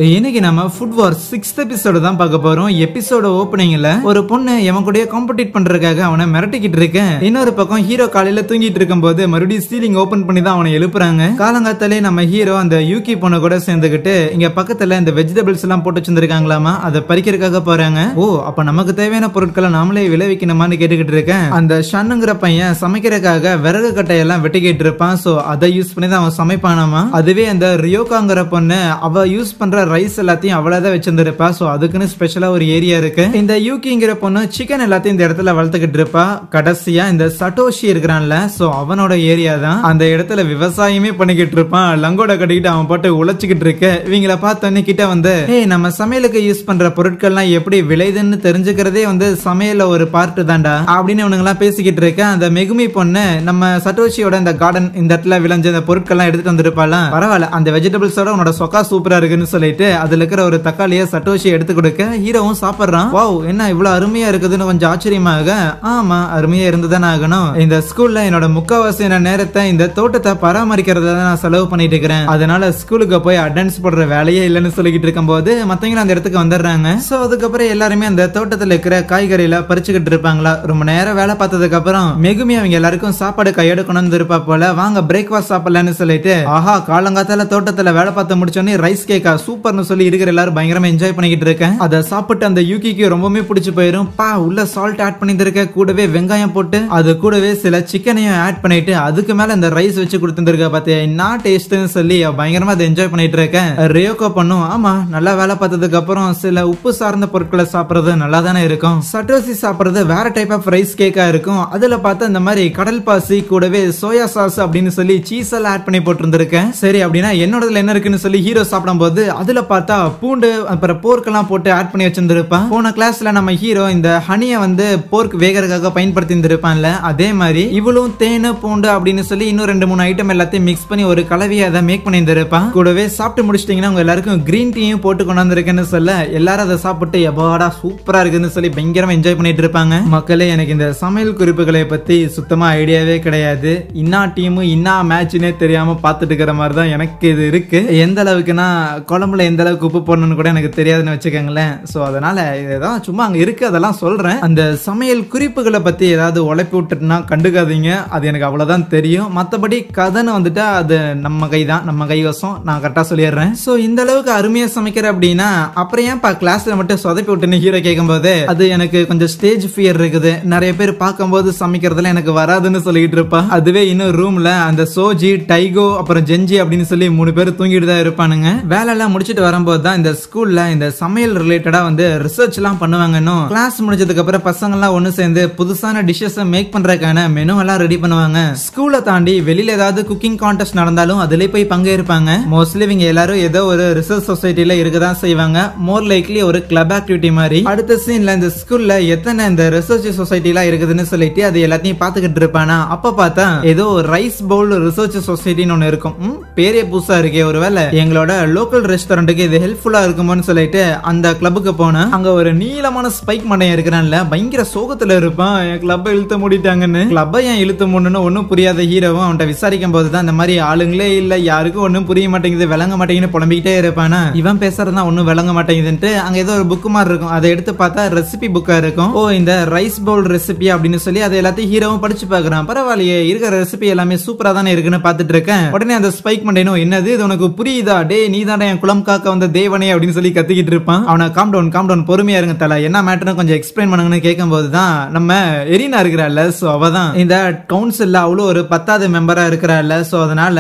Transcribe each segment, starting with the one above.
இன்னைக்கு நம்ம ஃபுட் வார் 6th episode தான் பார்க்க போறோம். எபிசோட ஓப்பனிங்ல ஒரு பொண்ணு எவன் கூட காம்படிட் பண்றதுக்காக அவனை மிரட்டிக்கிட்டு இருக்கேன். இன்னொரு பக்கம் ஹீரோ காலையில தூங்கிட்டு இருக்கும்போது மறுபடியும் சீலிங் ஓபன் பண்ணி தான் அவனை எழுப்புறாங்க. காலங்காத்தாலே நம்ம ஹீரோ அந்த யூகி பொண்ணு கூட சேர்ந்துகிட்டு இங்க பக்கத்துல இந்த வெஜிடபிள்ஸ் எல்லாம் போட்டு வச்சிருக்காங்களாமா, அதை பறிக்கிறதுக்காக போறாங்க. ஓ, அப்ப நமக்கு தேவையான பொருட்களை நாமளே விளைவிக்கணுமான்னு கேட்டுக்கிட்டு இருக்கேன். அந்த ஷன்னுங்கிற பையன் சமைக்கிறதுக்காக விறகு கட்டையெல்லாம் வெட்டிக்கிட்டு இருப்பான். சோ அதை யூஸ் பண்ணி தான் அவன் சமைப்பானாமா. அதுவே அந்த ரியோகாங்கிற பொண்ணு அவ யூஸ் பண்ற ரைஸ் எல்லாத்தையும் அவ்வளவுதான் வச்சிருந்திருப்பா. சோ அதுக்குன்னு ஸ்பெஷலா ஒரு ஏரியா இருக்கு. இந்த யூகிங்கிற பொண்ணு சிக்கன் எல்லாத்தையும் இந்த இடத்துல வளர்த்துக்கிட்டு இருப்பா. கடைசியா இந்த சட்டோஷி இருக்கிறான்ல, சோ அவனோட ஏரியா தான். அந்த இடத்துல விவசாயமே பண்ணிக்கிட்டு இருப்பான். லங்கோட கட்டிக்கிட்டு அவன் பாட்டு உழைச்சிக்கிட்டு இருக்க. இவங்கள பார்த்தோன்னே கிட்ட வந்து, ஏய், நம்ம சமையலுக்கு யூஸ் பண்ற பொருட்கள்லாம் எப்படி விளையுதுன்னு தெரிஞ்சுக்கிறதே வந்து சமையல ஒரு பார்ட் தான்டா அப்படின்னு இவனுங்க எல்லாம் பேசிக்கிட்டு இருக்க. அந்த மெகுமி பொண்ணு நம்ம சட்டோஷியோட இந்த கார்டன் இந்த இடத்துல விளைஞ்ச இந்த பொருட்கள்லாம் எடுத்துட்டு வந்திருப்பாலாம். பரவாயில்ல, அந்த வெஜிடபிள்ஸோட உன்னோட சொக்கா சூப்பரா இருக்குன்னு சொல்லிட்டு அதுல இருக்கிற ஒரு தக்காளியை சட்டோஷி எடுத்து கொடுக்க ஹீரோவும் சாப்பிடுறான். வாவ், என்ன இவ்வளவு அருமையா இருக்குதுன்னு கொஞ்சம் ஆச்சரியமாக. ஆமா, அருமையா இருந்துதானே ஆகணும். இந்த ஸ்கூல்ல என்னோட முக்காவாசி நேரத்தை இந்த தோட்டத்தை பராமரிக்கிறத நான் செலவு பண்ணிட்டு இருக்கிறேன். அதனால ஸ்கூலுக்கு போய் அட்டெண்டன்ஸ் போடுற வேலையே இல்லைன்னு சொல்லிக்கிட்டு இருக்கும் போது மத்தவங்க அந்த இடத்துக்கு வந்துடுறாங்க. சோ அதுக்கப்புறம் எல்லாருமே அந்த தோட்டத்துல இருக்கிற காய்கறியில பறிச்சுக்கிட்டு இருப்பாங்களா. ரொம்ப நேரம் வேலை பார்த்ததுக்கு அப்புறம் மெகுமி அவங்க எல்லாருக்கும் சாப்பாடு கையோட கொண்டு வந்து இருப்பா போல. வாங்க பிரேக்ஃபாஸ்ட் சாப்பிடலான்னு சொல்லிட்டு, ஆஹா, காலங்காத்தால தோட்டத்துல வேலை பார்த்து முடிச்சோன்னே ரைஸ் கேக்கா சூப்பர்னு சொல்லி இருக்கிற எல்லாரும் பயங்கரமா என்ஜாய் பண்ணிக்கிட்டு இருக்கேன். அதை சாப்பிட்டு அந்த யூகிக்கு ரொம்பவே பிடிச்சு போயிரும். பா, உள்ள சால்ட் ஆட் பண்ணிருக்க, கூடவே வெங்காயம் போட்டு அது கூடவே சில சிக்கனையும் ஆட் பண்ணிட்டு அதுக்கு மேல இந்த ரைஸ் வச்சு கொடுத்துருக்க. பாத்தியா என்ன டேஸ்ட்னு சொல்லி பயங்கரமா அதை என்ஜாய் பண்ணிட்டு இருக்கேன். ரியோகோ பண்ணும், ஆமா, நல்லா வேலை பார்த்ததுக்கு அப்புறம் சில உப்பு சார்ந்த பொருட்களை சாப்பிடுறது நல்லா தானே இருக்கும். சட்டோசி சாப்பிடுறது வேற டைப் ஆஃப் ரைஸ் கேக்கா இருக்கும். அதுல பார்த்தா இந்த மாதிரி கடல் பாசி கூடவே சோயா சாஸ் அப்படின்னு சொல்லி சீஸ் எல்லாம் ஆட் பண்ணி போட்டுருந்திருக்கேன். சரி, அப்படின்னா என்னோடதுல என்ன இருக்குன்னு சொல்லி ஹீரோ சாப்பிடும் போது அதுல பார்த்தா பூண்டு அப்புறம் போர்க்கெல்லாம் போட்டு ஆட் பண்ணி வச்சிருந்திருப்பான். போன கிளாஸ்ல நம்ம ஹீரோ இந்த ஹனியை வந்து போர்க் வேகறதுக்காக பயன்படுத்தி இருந்திருப்பான்ல, அதே மாதிரி இவளும் தேனு பூண்டு அப்படின்னு சொல்லி இன்னும் 2-3 ஐட்டம் எல்லாத்தையும் மிக்ஸ் பண்ணி ஒரு கலவையை அதை மேக் பண்ணி இருந்திருப்பான். கூடவே சாப்பிட்டு முடிச்சிட்டீங்கன்னா உங்க எல்லாருக்கும் கிரீன் டீயும் போட்டு கொண்டு வந்திருக்கேன்னு சொல்ல எல்லாரும் அதை சாப்பிட்டு எப்பாடா சூப்பரா இருக்குன்னு சொல்லி பயங்கரமா என்ஜாய் பண்ணிட்டு இருப்பாங்க. மக்களே, எனக்கு இந்த சமையல் குறிப்புகளை பத்தி சுத்தமா ஐடியாவே கிடையாது. இன்னா டீமும் இன்னா மேட்ச்னே தெரியாம பாத்துட்டு இருக்கிற மாதிரி தான் எனக்கு இது இருக்கு. எந்த அளவுக்குன்னா குழம்புல எந்த அளவுக்கு உப்பு போடணும்னு கூட எனக்கு தெரியாதுன்னு வச்சுக்கோங்களேன். சோ அதனால இதெல்லாம் சும்மா அங்க இருக்கு, அதெல்லாம் சொல்றேன். அந்த சமையல் குறிப்புகளை பத்தி ஏதாவது உழைப்பி விட்டுட்டுனா கண்டுக்காதீங்க, அது எனக்கு அவ்வளவுதான் தெரியும். மத்தபடி கதைன்னு வந்துட்டா அது நம்ம கை தான், நம்ம கைவசம், நான் கரெக்டா சொல்லிடுறேன். சோ இந்த அளவுக்கு அருமையா சமைக்கிற அப்படின்னா அப்புறம் ஏன் கிளாஸ்ல மட்டும் சொதப்பி விட்டுன்னு ஹீரோ கேட்கும் போது அது எனக்கு கொஞ்சம் ஸ்டேஜ் ஃபியர் இருக்குது, நிறைய பேர் பார்க்கும்போது சமைக்கிறதுல எனக்கு வராதுன்னு சொல்லிட்டு இருப்பா. அதுவே இன்னும் ரூம்ல அந்த சோஜி, டைகோ அப்புறம் ஜெஞ்சி அப்படின்னு சொல்லி 3 பேர் தூங்கிட்டு தான் இருப்பானுங்க. வேலை எல்லாம் முடிச்சிட்டு வரும்போது தான் இந்த ஸ்கூல்ல இந்த சமையல் ரிலேட்டடா வந்து ரிசர்ச் எல்லாம் பண்ணுவாங்க. கிளாஸ் முடிஞ்சதுக்கு அப்புறம் பசங்க எல்லாம் ஒன்னு சேர்ந்து புதுசான டிஷஸ் மேக் பண்றதுக்கான மெனு எல்லாம் ரெடி பண்ணுவாங்க. ஸ்கூலை தாண்டி வெளியில ஏதாவது குக்கிங் கான்டெஸ்ட் நடந்தாலும் அதுல போய் பங்கேற்பாங்க. மோஸ்ட்லி இவங்க எல்லாரும் ஏதோ ஒரு ரிசர்ச் சொசைட்டில இருக்கதான் செய்வாங்க. மோர் லைக்லி ஒரு கிளப் ஆக்டிவிட்டி மாதிரி. அடுத்த சீன்ல இந்த ஸ்கூல்ல எத்தனை இந்த ரிசர்ச் சொசைட்டி எல்லாம் இருக்குதுன்னு சொல்லிட்டு அது எல்லாத்தையும் பாத்துக்கிட்டு இருப்பானா. அப்ப பார்த்தா ஏதோ ரைஸ் பவுல் ரிசர்ச் சொசைட்டின்னு ஒன்னு இருக்கும். பேரே புதுசா இருக்கே, ஒருவேளை எங்களோட லோக்கல் ரெஸ்டாரண்ட்டுக்கு இது ஹெல்ப்ஃபுல்லா இருக்குமோன்னு சொல்லிட்டு அந்த கிளப்புக்கு போனா அங்க ஒரு நீளமான ஸ்பைக் மண்டையன் இருக்கிறான்ல, பயங்கர சோகத்துல இருப்பான். என் கிளப்பை இழுத்து மூடிட்டாங்கன்னு. கிளப்பை ஏன் இழுத்து மூடணும்னு ஒன்னும் புரியாத ஹீரோவும் அவன்கிட்ட விசாரிக்கும் போதுதான் இந்த மாதிரி ஆளுங்களே இல்ல, யாருக்கும் ஒன்னும் புரிய மாட்டேங்குது, விளங்க மாட்டேங்குன்னு புலம்பிக்கிட்டே இருப்பானா. இவன் பேசுறதுதான் ஒன்னும் விளங்க மாட்டேங்குதுன்ட்டு அங்க ஏதோ ஒரு புக் மாதிரி இருக்கும், அதை எடுத்து பார்த்தா ரெசிபி புக்கா இருக்கும். ஓ, இந்த ரைஸ் பவுல் ரெசிபி அப்படின்னு சொல்லி அதை எல்லாத்தையும் ஹீரோவும் படிச்சு பாக்குறான். பரவாயில்லையே, இருக்கிற ரெசிபி எல்லாமே சூப்பரா தானே இருக்குன்னு பாத்துட்டு இருக்கேன். உடனே அந்த ஸ்பைக் மண்டையனும், என்னது இது உனக்கு புரியுதா, டே நீ தானே என் குளம் காக்க வந்த தேவனே அப்படின்னு சொல்லி கத்திக்கிட்டு இருப்பான். அவனை காம் டவுன் பொறுமையா இருங்க தல, என்ன மேட்டர்னு கொஞ்சம் எக்ஸ்பிளைன் பண்ணுங்கன்னு கேட்கும் போதுதான் நம்ம எரினா இருக்கிறாள். சோ அவதான் இந்த கவுன்சில்ல அவ்வளவு ஒரு 10வது மெம்பரா இருக்கிறாள். சோ அதனால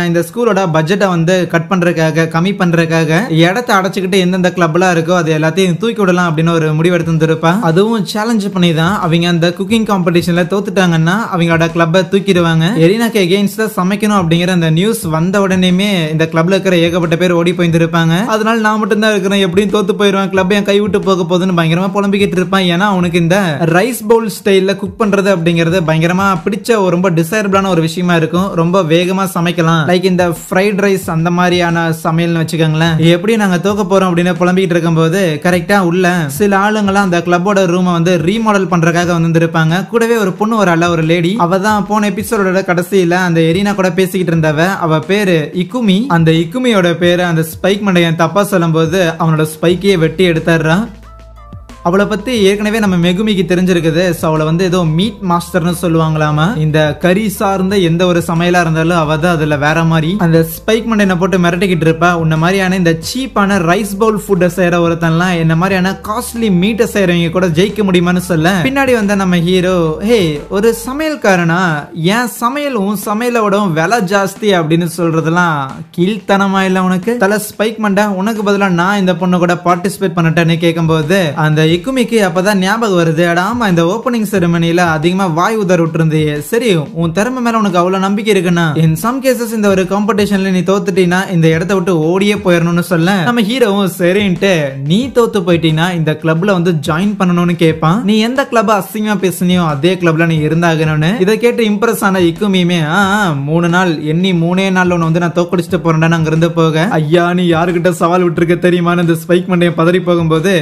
இந்த ஸ்கூலோட பட்ஜெட்டை வந்து கட் பண்றதுக்காக, கம்மி பண்றதுக்காக இடத்தை அடைச்சுக்கிட்டு எந்தெந்த கிளப்லாம் இருக்கோ அது எல்லாத்தையும் தூக்கி விடலாம் அப்படின்னு ஒரு முடிவு எடுத்துருப்பா. அதுவும் சேலஞ்ச் பண்ணி தான் அவங்க அந்த குக்கிங் காம்படிஷன்ல தோத்துட்டாங்கன்னா அவங்களோட கிளப்பை தூக்கிடுவாங்க. எரினாக்கு எகெயின்ஸ்டா சமைக்கணும் அப்படிங்கிற அந்த நியூஸ் வந்த உடனேமே இந்த கிளப்ல இருக்கிற ஏகப்பட்ட பேர் ஓடி போயிருப்பாங்க. அதனால நான் மட்டும் தான் இருக்கிறேன், எப்படியும் தோத்து போயிருவேன், கிளப் என் கை விட்டு போக போகுதுன்னு பயங்கரமா புலம்பிக்கிட்டு இருப்பான். ஏன்னா அவனுக்கு இந்த ரைஸ் பவுல் ஸ்டைல்ல குக் பண்றது அப்படிங்கிறது பயங்கரமா பிடிச்ச ஒரு ரொம்ப டிசைரபிளான ஒரு விஷயமா இருக்கும். ரொம்ப வேகமா சமைக்கலாம், லைக் இந்த ஃப்ரைட் ரைஸ் அந்த மாதிரியான சமையல்னு வச்சுக்கோங்களேன். எப்படி நாங்க தோக்க போறோம் அப்படின்னு புலம்பிக்கிட்டு இருக்கும் போது கரெக்டா உள்ள சில ஆளுங்களாம் அந்த கிளப்போட ரூமை வந்து ரீமாடல் பண்றதுக்காக வந்திருப்பாங்க. கூடவே ஒரு பொண்ணு வரல, ஒரு லேடி. அவ தான் போன எபிசோடோட கடைசியில அந்த எரினா கூட பேசிக்கிட்டு இருந்தவ. அவ பேரு இக்குமி. அந்த இக்குமியோட பேரு அந்த ஸ்பைக் ஸ்பைக் மண்டையன் தப்பா சொல்லும் போது அவனோட ஸ்பைக்கையே வெட்டி எடுத்துறான். அவளை பத்தி ஏற்கனவே நம்ம மெகுமிக்கு தெரிஞ்சிருக்குது. சோ அவளை வந்து ஏதோ மீட் மாஸ்டர்னு சொல்லுவாங்களாமா. இந்த கறி சார்ந்த எந்த ஒரு சமையலா இருந்தாலும் அவ தான் அதுல வேற மாதிரி அந்த ஸ்பைக் மண்டையனை போட்டு மிரட்டிக்கிட்டு இருப்பா. உன்ன மாதிரியான இந்த சீப்பான ரைஸ் பவுல் ஃபுட்டை செய்யற ஒருத்தன்லாம் என்ன மாதிரியான காஸ்ட்லி மீட்டை செய்யறவங்க கூட ஜெயிக்க முடியுமான்னு சொல்ல பின்னாடி வந்த நம்ம ஹீரோ, ஹே ஒரு சமையல்காரனா என் சமையலும் சமையலோடவும் விலை ஜாஸ்தி அப்படின்னு சொல்றதெல்லாம் கீழ்த்தனமா இல்ல உனக்கு? தல ஸ்பைக் மண்டை, உனக்கு பதிலா நான் இந்த பொண்ணு கூட பார்ட்டிசிபேட் பண்ணட்டேன்னு கேட்கும்போது அந்த இக்குமிக்கு அப்பதான் ஞாபகம் வருது, ஆமா இந்த ஓப்பனிங் செரிமனில அதிகமா வாய் உதற விட்டுருந்தே, சரி உன் திறமை மேல உனக்கு அவ்வளவு நம்பிக்கை இருக்குன்னா இன் சம் கேசஸ் இந்த ஒரு காம்படிஷன்ல நீ தோத்துட்டீனா இந்த இடத்த விட்டு ஓடியே போயிடணும்னு சொல்ல நம்ம ஹீரோவும் சரின்ட்டு நீ தோத்து போயிட்டீனா இந்த கிளப்ல வந்து ஜாயின் பண்ணணும்னு கேட்பான். நீ எந்த கிளப் அசிங்கமா பேசுனியோ அதே கிளப்ல நீ இருந்தாகணும்னு. இதை கேட்டு இம்ப்ரெஸ் ஆன இக்குமியுமே 3 நாள் எண்ணி 3 நாள்ல உன்னை வந்து நான் தோக்கடிச்சுட்டு போறேன் அங்க இருந்து போக, ஐயா நீ யாருக்கிட்ட சவால் விட்டுருக்க தெரியுமான்னு இந்த ஸ்பைக் மண்டையை பதறி போகும்போது,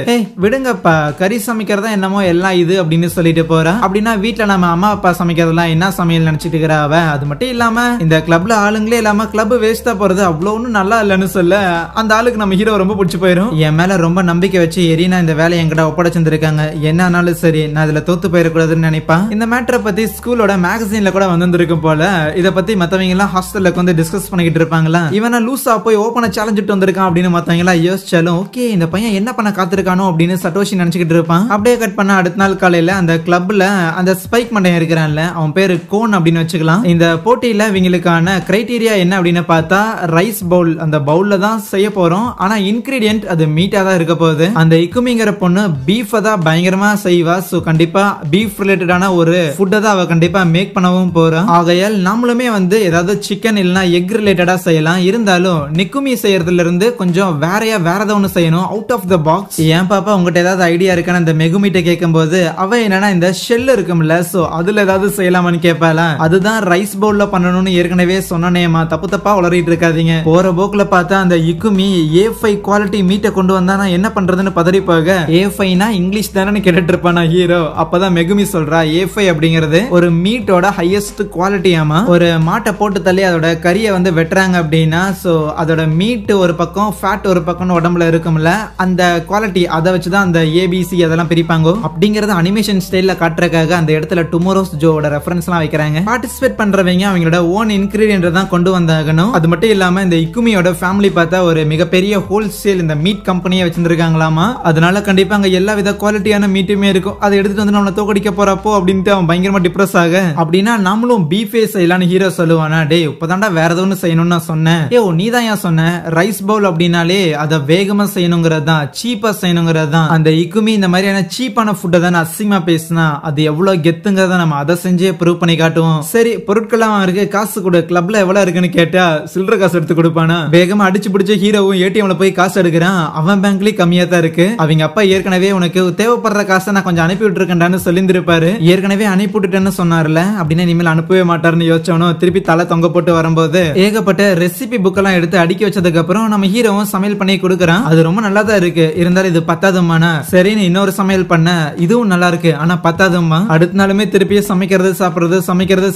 விடுங்கப்பா கறி சமைக்கிறதா என்னமோ எல்லாம் இது அப்படின்னு சொல்லிட்டு போறா. அப்படின்னா வீட்டுல நம்ம அம்மா அப்பா சமைக்கிறதெல்லாம் என்ன சமையல் நினைச்சிட்டு இருக்கிற அவ. அது மட்டும் இல்லாம இந்த கிளப்ல ஆளுங்களே இல்லாம கிளப் வேஸ்டா போறது அவ்வளவு ஒன்னும் நல்லா இல்லன்னு சொல்ல அந்த ஆளுக்கு நம்ம ஹீரோ ரொம்ப பிடிச்சு போயிரும். என் மேல ரொம்ப நம்பிக்கை வச்சு எரினா இந்த வேலையை என்கிட்ட ஒப்படைச்சிருக்காங்க, என்ன ஆனாலும் சரி நான் இதுல தோத்து போயிடக்கூடாதுன்னு நினைப்பான். இந்த மேட்டரை பத்தி ஸ்கூலோட மேகசின்ல கூட வந்திருக்கும் போல. இதை பத்தி மத்தவங்க எல்லாம் ஹாஸ்டல்ல வந்து டிஸ்கஸ் பண்ணிக்கிட்டு இருப்பாங்களா, இவனா லூசா போய் ஓபன சேலஞ்சிட்டு வந்திருக்கான் அப்படின்னு மத்தவங்க எல்லாம் யோசிச்சாலும் ஓகே இந்த பையன் என்ன பண்ண காத்திருக்கானோ அப்படின்னு சட்டோஷி நினைச்சுக்கிட்டு இருப்பான். அப்படியே கட் பண்ண அடுத்த நாள் காலையில அந்த கிளப்ல அந்த ஸ்பைக் மண்டையன் இருக்கிறான்ல அவன் பேரு கோன் அப்படின்னு வச்சுக்கலாம். இந்த போட்டியில இவங்களுக்கான கிரைட்டீரியா என்ன அப்படின்னு பார்த்தா ரைஸ் பவுல், அந்த பவுல்ல தான் செய்ய போறோம். ஆனா இன்கிரீடியன்ட் அது மீட்டா தான் இருக்க போகுது. அந்த இக்குமிங்கிற பொண்ணு பீஃப் தான் பயங்கரமா செய்வா. சோ கண்டிப்பா பீஃப் ரிலேட்டடான ஒரு ஃபுட்டை தான் அவ கண்டிப்பா மேக் பண்ணவும் போறா. ஆகையால் நாமளுமே வந்து ஏதாவது சிக்கன் இல்லனா எக் ரிலேட்டடா செய்யலாம். இருந்தாலும் நிக்குமி செய்யறதுல இருந்து கொஞ்சம் வேற ஏதாவது ஒன்று செய்யணும், அவுட் ஆஃப் த பாக்ஸ். ஏன் பாப்பா உங்ககிட்ட ஏதாவது ஐடியா இருக்கான்னு அந்த மெகுமிட்ட கேட்கும்போது அவ என்னன்னா இந்த ஷெல் இருக்கும்ல, சோ அதுல ஏதாவது செய்யலாமான்னு கேட்பால. அதுதான் ரைஸ் பவுல்ல பண்ணணும்னு ஏற்கனவே சொன்னேமா, தப்பா வளரிட்டு இருக்காதீங்க. போற போக்குல பார்த்தா அந்த இக்குமி A5 குவாலிட்டி மீட்டை கொண்டு வந்தா நான் என்ன பண்றதுன்னு பதறி போக, A5னா இங்கிலீஷ் தானே கேட்டுட்டு இருப்பானா ஹீரோ. அப்பதான் மெகுமி சொல்றா A5 அப்படிங்கிறது ஒரு மீட்டோட ஹையஸ்ட் குவாலிட்டியாமா. ஒரு மாட்டை போட்டு தள்ளி அதோட கறியை வந்து வெட்டுறாங்க அப்படின்னா சோ அதோட மீட் ஒரு பக்கம் ஃபேட் ஒரு பக்கம் உடம்புல இருக்கும்ல, அந்த குவாலிட்டி அதை வச்சுதான் அந்த ABC அதெல்லாம் பிரிப்பாங்க. அப்படிங்கறது அனிமேஷன் ஸ்டைல்ல காட்டுறதுக்காக அந்த இடத்துல டுமாரோஸ் ஜோவோட ரெஃபரன்ஸ் எல்லாம் வைக்கிறாங்க. பார்ட்டிசிபேட் பண்றவங்க அவங்களோட ஓன் இன்கிரீடியன்ட் தான் கொண்டு வந்தாகணும். அது மட்டும் இல்லாம இந்த இக்குமியோட ஃபேமிலி பார்த்தா ஒரு மிகப்பெரிய ஹோல்சேல் இந்த மீட் கம்பெனியை வச்சிருக்காங்களாமா. அதனால கண்டிப்பா அங்க எல்லா வித குவாலிட்டியான மீட்டுமே இருக்கும். அதை எடுத்துட்டு வந்து நம்மள தோக்கடிக்க போறப்போ அப்படின்ட்டு அவன் பயங்கரமா டிப்ரெஸ் ஆக, அப்படின்னா நாமளும் பீஃபே செய்யலான்னு ஹீரோ சொல்லுவானா, டேய் இப்பதான்டா வேற எதுவும் செய்யணும்னு நான் சொன்னேன். நீ தான் ஏன் சொன்ன ரைஸ் பவுல் அப்படின்னாலே அதை வேகமா செய்யணுங்கிறது தான், சீப்பா செய்யணுங்கிறது தான். அந்த இக்குமி இந்த மாதிரியான சீப்பான ஃபுட்டை தான் அசிங்கமா பேசினா அது எவ்வளவு கெத்துங்கிறத நம்ம அதை செஞ்சே ப்ரூவ் பண்ணி காட்டுவோம். சரி பொருட்கள்லாம் இருக்கு, காசு கொடு, கிளப்ல எவ்வளவு இருக்குன்னு கேட்டா சில்லற காசு எடுத்து கொடுப்பானா. வேகமா அடிச்சு பிடிச்ச ஹீரோவும் ஏடிஎம்ல போய் காசு எடுக்கிறான். அவன் பேங்க்லயும் கம்மியா தான் இருக்கு. அவங்க அப்பா ஏற்கனவே உனக்கு தேவைப்படுற காசை நான் கொஞ்சம் அனுப்பி விட்டுருக்கேன்டான்னு சொல்லியிருப்பாரு. ஏற்கனவே அனுப்பி விட்டுட்டேன்னு சொன்னார்ல, அப்படின்னு இனிமேல் அனுப்பவே மாட்டாருன்னு யோசிச்சவனும் திருப்பி தலை தொங்க போட்டு வரும்போது ஏகப்பட்ட ரெசிபி புக் எல்லாம் எடுத்து அடுக்கி வச்சதுக்கு அப்புறம் நம்ம ஹீரோவும் சமையல் பண்ணி கொடுக்கறான். அது ரொம்ப நல்லா தான் இருக்கு, இருந்தாலும் இது பத்தாதுமானா. சரின்னு இன்னொரு சமையல் பண்ண, இதுவும் நல்லா இருக்கு ஆனா பத்தாதுமா. அடுத்த நாளுமே திருப்பியே சமைக்கிறது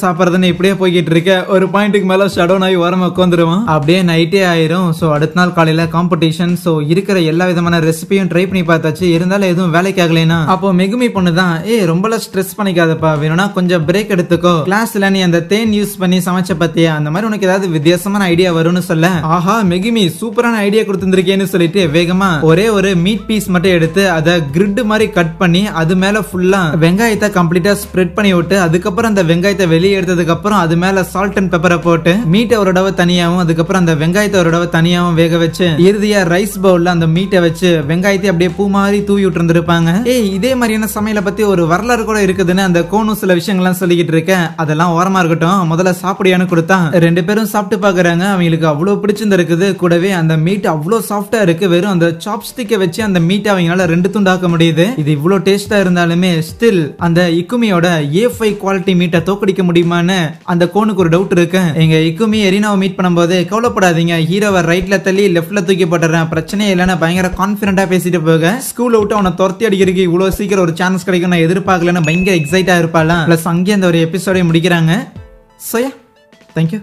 சாப்பிடுறதுன்னு இப்படியே போய்கிட்டு இருக்க. ஒரு பாயிண்ட்டுக்கு மேல ஷடோன் ஆகி ஓரமா உட்காந்துருவான். அப்படியே நைட்டே ஆயிரும். சோ அடுத்த நாள் காலையில காம்படிஷன். சோ இருக்கிற எல்லா விதமான ரெசிபியும் ட்ரை பண்ணி பார்த்தாச்சு, இருந்தாலும் எதுவும் வேலைக்கு ஆகலைனா அப்போ மெகுமி பொண்ணு தான், ரொம்ப ஸ்ட்ரெஸ் பண்ணிக்காதப்பா, வேணும்னா கொஞ்சம் பிரேக் எடுத்துக்கோ, கிளாஸ்ல நீ அந்த தேன் யூஸ் பண்ணி சமைச்ச பத்தியா, அந்த மாதிரி உனக்கு ஏதாவது வித்தியாசமான ஐடியா வரும்னு சொல்ல, ஆஹா மெகுமி சூப்பரான ஐடியா கொடுத்திருக்கேன்னு சொல்லிட்டு வேகமா ஒரே ஒரு மீட் பீஸ் மட்டும் எடுத்து அதை கிரிட் மாதிரி கட் பண்ணி அது மேல ஃபுல்லா வெங்காயத்தை கம்ப்ளீட்டா ஸ்ப்ரெட் பண்ணி விட்டு, அதுக்கப்புறம் அந்த வெங்காயத்தை வெளியே எடுத்ததுக்கு அப்புறம் அது மேல சால்ட் அண்ட் பெப்பரை போட்டு மீட்டை ஒரு தடவை தனியாவும் அதுக்கப்புறம் அந்த வெங்காயத்தை ஒரு தடவை தனியாவும் வேக வச்சு இறுதியா ரைஸ் பவுல்ல அந்த மீட்டை வச்சு வெங்காயத்தை அப்படியே பூ மாதிரி தூவி விட்டு இருந்திருப்பாங்க. இதே மாதிரியான சமையலை பத்தி ஒரு வரலாறு கூட இருக்குதுன்னு அந்த கோனும் சில விஷயங்கள்லாம் சொல்லிக்கிட்டு இருக்கேன். அதெல்லாம் ஓரமா இருக்கட்டும், முதல்ல சாப்பிடியான்னு கொடுத்தா 2 பேரும் சாப்பிட்டு பாக்குறாங்க. அவங்களுக்கு அவ்வளவு பிடிச்சிருந்திருக்குது. கூடவே அந்த மீட் அவ்வளவு சாஃப்டா இருக்கு. வெறும் அந்த சாப்ஸ்டிக்கை வச்சு அந்த மீட்டை அவங்களால 2 துண்டாக்க முடியுது. இது இவ்வளவு டேஸ்டா இருந்தாலுமே ஸ்டில் அந்த இக்குமியோட A5 குவாலிட்டி மீட்டை தோக்கடிக்க முடியுமான்னு அந்த கோனுக்கு ஒரு டவுட் இருக்கு. எங்க இக்குமி எரினாவை மீட் பண்ணும்போது, கவலைப்படாதீங்க, ஹீரோவை ரைட்ல தள்ளி லெஃப்ட்ல தூக்கி போட்டுறேன், பிரச்சனையே இல்லைன்னு பயங்கர கான்பிடண்டா பேசிட்டு போக, ஸ்கூல்ல விட்டு அவனை துரத்தி அடிக்கிறதுக்கு இவ்வளவு சீக்கிரம் ஒரு சான்ஸ் கிடைக்கும் நான் எதிர்பார்க்கலன்னு பயங்கர எக்ஸைட்டா இருப்பாளா. பிளஸ் அங்கே அந்த ஒரு எபிசோட முடிக்கிறாங்க. Soya, thank you.